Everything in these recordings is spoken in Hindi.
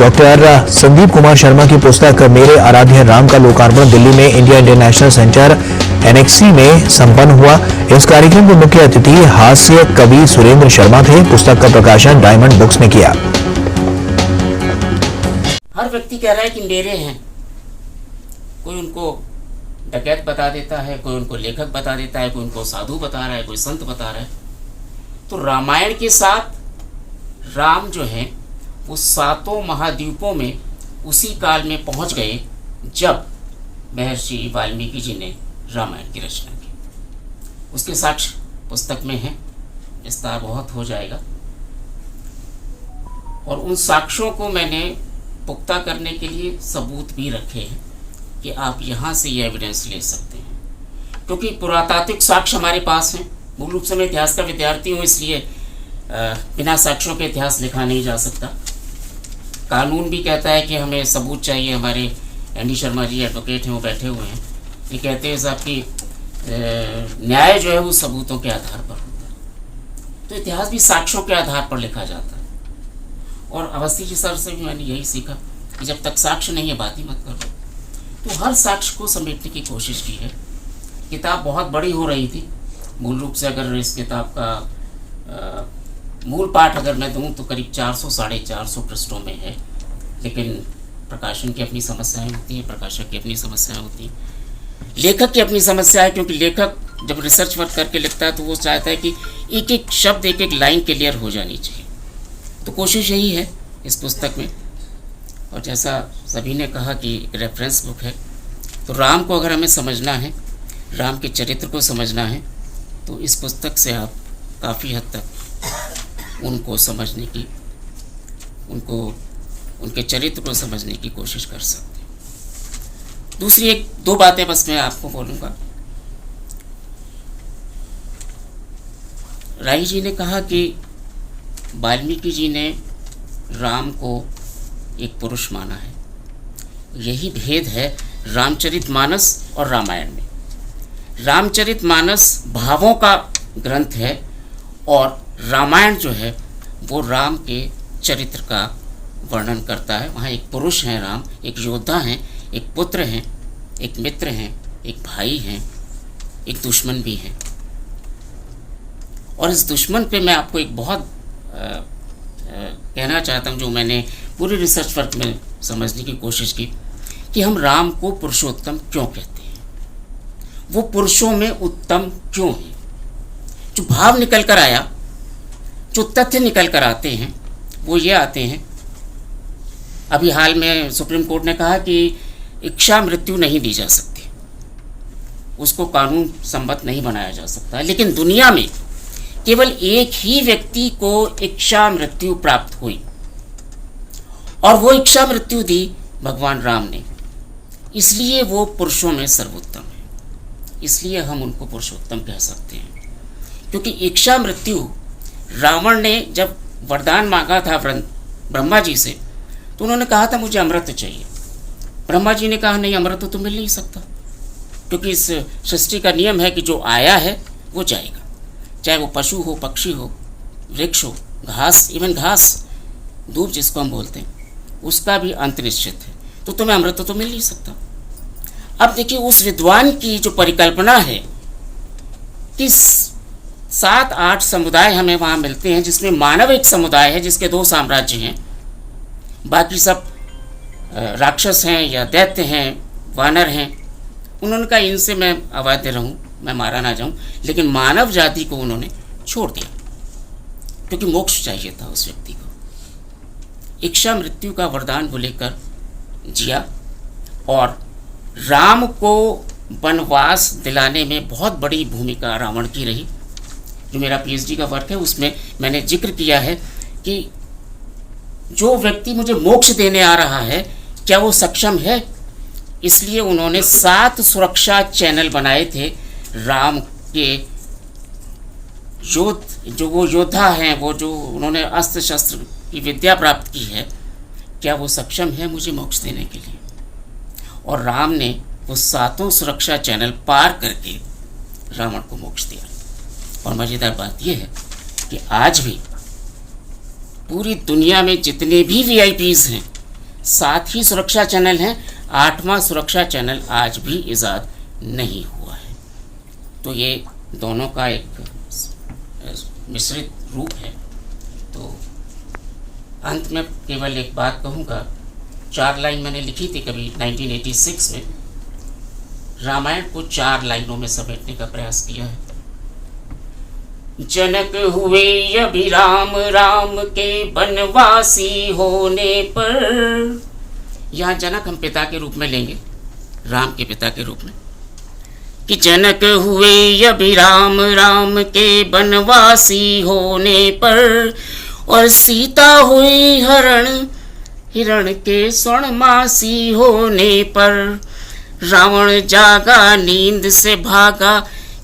डॉक्टर संदीप कुमार शर्मा की पुस्तक मेरे आराध्य राम का लोकार्पण दिल्ली में इंडिया इंटरनेशनल सेंटर एनएक्सी में संपन्न हुआ। इस कार्यक्रम के मुख्य अतिथि हास्य कवि सुरेंद्र शर्मा थे। पुस्तक का प्रकाशन डायमंड बुक्स ने किया। हर व्यक्ति कह रहा है कि मेरे हैं, कोई उनको डकैत बता देता है, कोई उनको लेखक बता देता है, कोई उनको साधु बता रहा है, कोई संत बता रहा है। तो रामायण के साथ राम जो है वो सातों महाद्वीपों में उसी काल में पहुंच गए जब महर्षि वाल्मीकि जी ने रामायण की रचना की। उसके साक्ष्य पुस्तक में हैं, विस्तार बहुत हो जाएगा। और उन साक्ष्यों को मैंने पुख्ता करने के लिए सबूत भी रखे हैं कि आप यहाँ से ये एविडेंस ले सकते हैं, क्योंकि पुरातात्विक साक्ष्य हमारे पास हैं। मूल रूप से मैं इतिहास का विद्यार्थी हूँ, इसलिए बिना साक्ष्यों के इतिहास लिखा नहीं जा सकता। कानून भी कहता है कि हमें सबूत चाहिए। हमारे एन.डी. शर्मा जी एडवोकेट हैं, वो बैठे हुए हैं, ये कहते हैं साहब कि न्याय जो है वो सबूतों के आधार पर होता है। तो इतिहास भी साक्ष्यों के आधार पर लिखा जाता है। और अवस्थी जी सर से भी मैंने यही सीखा कि जब तक साक्ष्य नहीं है बात ही मत करो। तो हर साक्ष्य को समेटने की कोशिश की है। किताब बहुत बड़ी हो रही थी। मूल रूप से अगर इस किताब का मूल पाठ अगर मैं दूं तो करीब 400 साढ़े 400 पृष्ठों में है, लेकिन प्रकाशन की अपनी समस्याएं होती हैं, प्रकाशक की अपनी समस्याएं होती हैं, लेखक की अपनी समस्या है। क्योंकि लेखक जब रिसर्च वर्क करके लिखता है तो वो चाहता है कि एक एक शब्द, एक एक लाइन क्लियर हो जानी चाहिए। तो कोशिश यही है इस पुस्तक में। और जैसा सभी ने कहा कि एक रेफरेंस बुक है, तो राम को अगर हमें समझना है, राम के चरित्र को समझना है, तो इस पुस्तक से आप काफ़ी हद तक उनको समझने की, उनके चरित्र को समझने की कोशिश कर सकते हैं। दूसरी एक दो बातें बस मैं आपको बोलूँगा। राही जी ने कहा कि वाल्मीकि जी ने राम को एक पुरुष माना है। यही भेद है रामचरितमानस और रामायण में। रामचरितमानस भावों का ग्रंथ है और रामायण जो है वो राम के चरित्र का वर्णन करता है। वहाँ एक पुरुष हैं राम, एक योद्धा हैं, एक पुत्र हैं, एक मित्र हैं, एक भाई हैं, एक दुश्मन भी हैं। और इस दुश्मन पे मैं आपको एक बहुत कहना चाहता हूँ, जो मैंने पूरी रिसर्च वर्क में समझने की कोशिश की, कि हम राम को पुरुषोत्तम क्यों कहते हैं, वो पुरुषों में उत्तम क्यों है। जो भाव निकल कर आया, जो तथ्य निकल कर आते हैं, वो ये आते हैं। अभी हाल में सुप्रीम कोर्ट ने कहा कि इच्छा मृत्यु नहीं दी जा सकती, उसको कानून सम्मत नहीं बनाया जा सकता। लेकिन दुनिया में केवल एक ही व्यक्ति को इच्छा मृत्यु प्राप्त हुई, और वो इच्छा मृत्यु दी भगवान राम ने। इसलिए वो पुरुषों में सर्वोत्तम है, इसलिए हम उनको पुरुषोत्तम कह सकते हैं। क्योंकि इच्छा मृत्यु, रावण ने जब वरदान मांगा था ब्रह्मा जी से, तो उन्होंने कहा था मुझे अमृत चाहिए। ब्रह्मा जी ने कहा नहीं, अमृत तो मिल नहीं सकता, क्योंकि इस सृष्टि का नियम है कि जो आया है वो जाएगा, चाहे वो पशु हो, पक्षी हो, वृक्ष हो, घास, इवन घास, धूप जिसको हम बोलते हैं, उसका भी अंत निश्चित है। तो तुम्हें अमृत तो मिल नहीं सकता। अब देखिए, उस विद्वान की जो परिकल्पना है कि 7-8 समुदाय हमें वहाँ मिलते हैं, जिसमें मानव एक समुदाय है जिसके 2 साम्राज्य हैं, बाकी सब राक्षस हैं या दैत्य हैं, वानर हैं। उन्होंने कहा इनसे मैं अवैध रहूँ, मैं मारा ना जाऊँ, लेकिन मानव जाति को उन्होंने छोड़ दिया, क्योंकि मोक्ष चाहिए था उस व्यक्ति को। इच्छा मृत्यु का वरदान वो लेकर जिया, और राम को वनवास दिलाने में बहुत बड़ी भूमिका रावण की रही। जो मेरा पीएचडी का वर्क है उसमें मैंने जिक्र किया है कि जो व्यक्ति मुझे मोक्ष देने आ रहा है, क्या वो सक्षम है। इसलिए उन्होंने 7 सुरक्षा चैनल बनाए थे राम के। जो वो योद्धा हैं, वो जो उन्होंने अस्त्र शस्त्र की विद्या प्राप्त की है, क्या वो सक्षम है मुझे मोक्ष देने के लिए। और राम ने वो 7 सुरक्षा चैनल पार करके रावण को मोक्ष दिया। और मज़ेदार बात यह है कि आज भी पूरी दुनिया में जितने भी वीआईपीज़ हैं 7 ही सुरक्षा चैनल हैं, 8वां सुरक्षा चैनल आज भी इजाद नहीं हुआ है। तो ये दोनों का एक मिश्रित रूप है। तो अंत में केवल एक बात कहूँगा, 4 लाइन मैंने लिखी थी कभी 1986 में, रामायण को 4 लाइनों में समेटने का प्रयास किया है। जनक हुए अभिराम राम के बनवासी होने पर, यहाँ जनक हम पिता के रूप में लेंगे, राम के पिता के रूप में, कि जनक हुए अभिराम राम के बनवासी होने पर, और सीता हुई हिरण के स्वर्णमासी होने पर, रावण जागा नींद से भागा,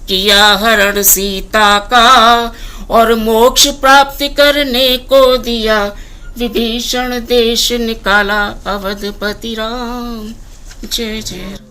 किया हरण सीता का, और मोक्ष प्राप्त करने को दिया, विभीषण देश निकाला अवधपति राम। जय जय।